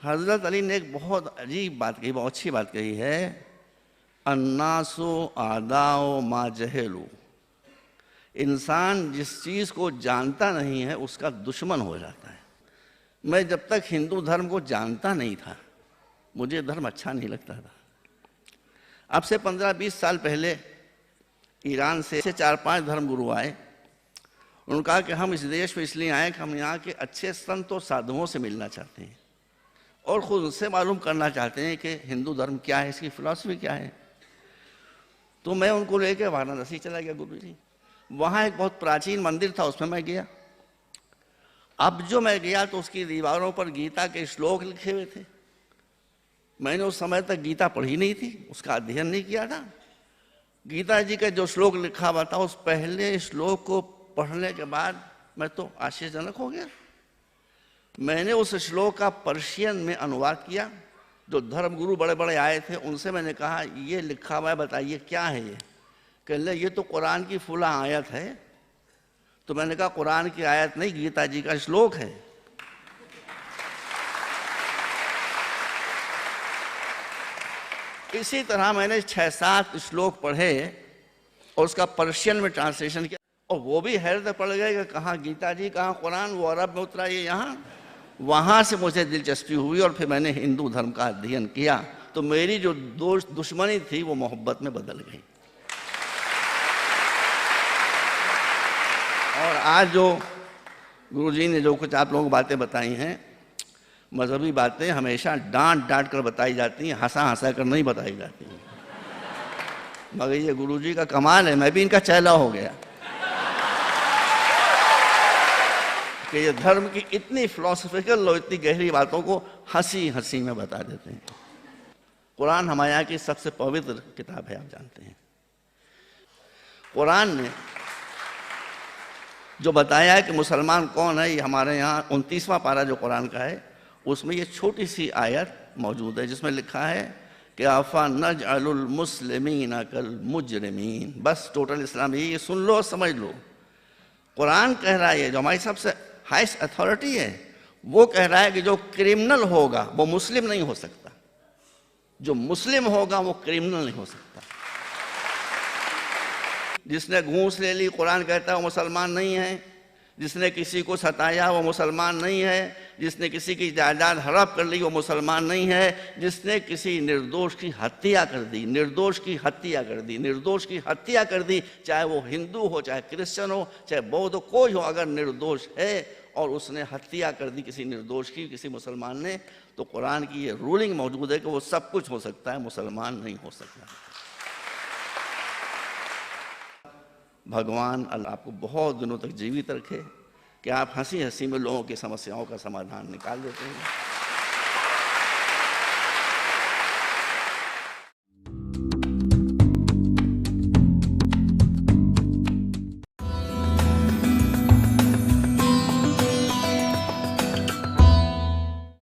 हज़रत अली ने एक बहुत अजीब बात कही, बहुत अच्छी बात कही है, अन्नासु आदाओ मा जहेलू। इंसान जिस चीज़ को जानता नहीं है उसका दुश्मन हो जाता है। मैं जब तक हिंदू धर्म को जानता नहीं था मुझे धर्म अच्छा नहीं लगता था। अब से 15-20 साल पहले ईरान से 4-5 धर्मगुरु आए। उन्होंने कहा कि हम इस देश में इसलिए आए कि हम यहाँ के अच्छे संत और साधुओं से मिलना चाहते हैं और खुद उनसे मालूम करना चाहते हैं कि हिंदू धर्म क्या है, इसकी फिलॉसफी क्या है। तो मैं उनको लेकर वाराणसी चला गया गुरु जी। वहाँ एक बहुत प्राचीन मंदिर था, उसमें मैं गया। अब जो मैं गया तो उसकी दीवारों पर गीता के श्लोक लिखे हुए थे। मैंने उस समय तक गीता पढ़ी नहीं थी, उसका अध्ययन नहीं किया था। गीता जी का जो श्लोक लिखा हुआ था उस पहले श्लोक को पढ़ने के बाद मैं तो आश्चर्यजनक हो गया। मैंने उस श्लोक का पर्शियन में अनुवाद किया। जो धर्मगुरु बड़े बड़े आए थे उनसे मैंने कहा ये लिखा हुआ है, बताइए क्या है ये। कहने ये तो कुरान की फुला आयत है। तो मैंने कहा कुरान की आयत नहीं, गीता जी का श्लोक है। इसी तरह मैंने 6-7 श्लोक पढ़े और उसका पर्शियन में ट्रांसलेशन किया और वो भी हैरत पड़ गए कि कहाँ गीता जी, कहाँ कुरान, वो अरब में उतरा, ये यहाँ। वहाँ से मुझे दिलचस्पी हुई और फिर मैंने हिंदू धर्म का अध्ययन किया। तो मेरी जो दुश्मनी थी वो मोहब्बत में बदल गई। और आज जो गुरुजी ने जो कुछ आप लोगों को बातें बताई हैं, मजहबी बातें हमेशा डांट डांट कर बताई जाती हैं, हंसा हंसा कर नहीं बताई जाती हैं। मगर ये गुरुजी का कमाल है, मैं भी इनका चेला हो गया कि ये धर्म की इतनी फिलोसफिकल और इतनी गहरी बातों को हंसी हंसी में बता देते हैं। कुरान हमारे यहाँ की सबसे पवित्र किताब है, आप जानते हैं। कुरान ने जो बताया है कि मुसलमान कौन है, ये हमारे यहाँ 29वां पारा जो कुरान का है उसमें ये छोटी सी आयत मौजूद है जिसमें लिखा है कि आफा नजअलुल मुस्लिमीन कल मुजरिमीन। बस टोटल इस्लाम ये सुन लो, समझ लो। कुरान कह रहा है, जो हमारी सबसे हाईएस्ट अथॉरिटी है, वो कह रहा है कि जो क्रिमिनल होगा वो मुस्लिम नहीं हो सकता, जो मुस्लिम होगा वो क्रिमिनल नहीं हो सकता। जिसने घूस ले ली, कुरान कहता है वो मुसलमान नहीं है। जिसने किसी को सताया वो मुसलमान नहीं है। जिसने किसी की जायदाद हड़प कर ली वो मुसलमान नहीं है। जिसने किसी निर्दोष की हत्या कर दी, निर्दोष की हत्या कर दी, निर्दोष की हत्या कर दी, चाहे वो हिंदू हो, चाहे क्रिश्चियन हो, चाहे बौद्ध हो, कोई हो, अगर निर्दोष है और उसने हत्या कर दी किसी निर्दोष की, किसी मुसलमान ने, तो कुरान की ये रूलिंग मौजूद है कि वो सब कुछ हो सकता है, मुसलमान नहीं हो सकता। भगवान अल्लाह आपको बहुत दिनों तक जीवित रखे कि आप हंसी हंसी में लोगों की समस्याओं का समाधान निकाल देते हैं।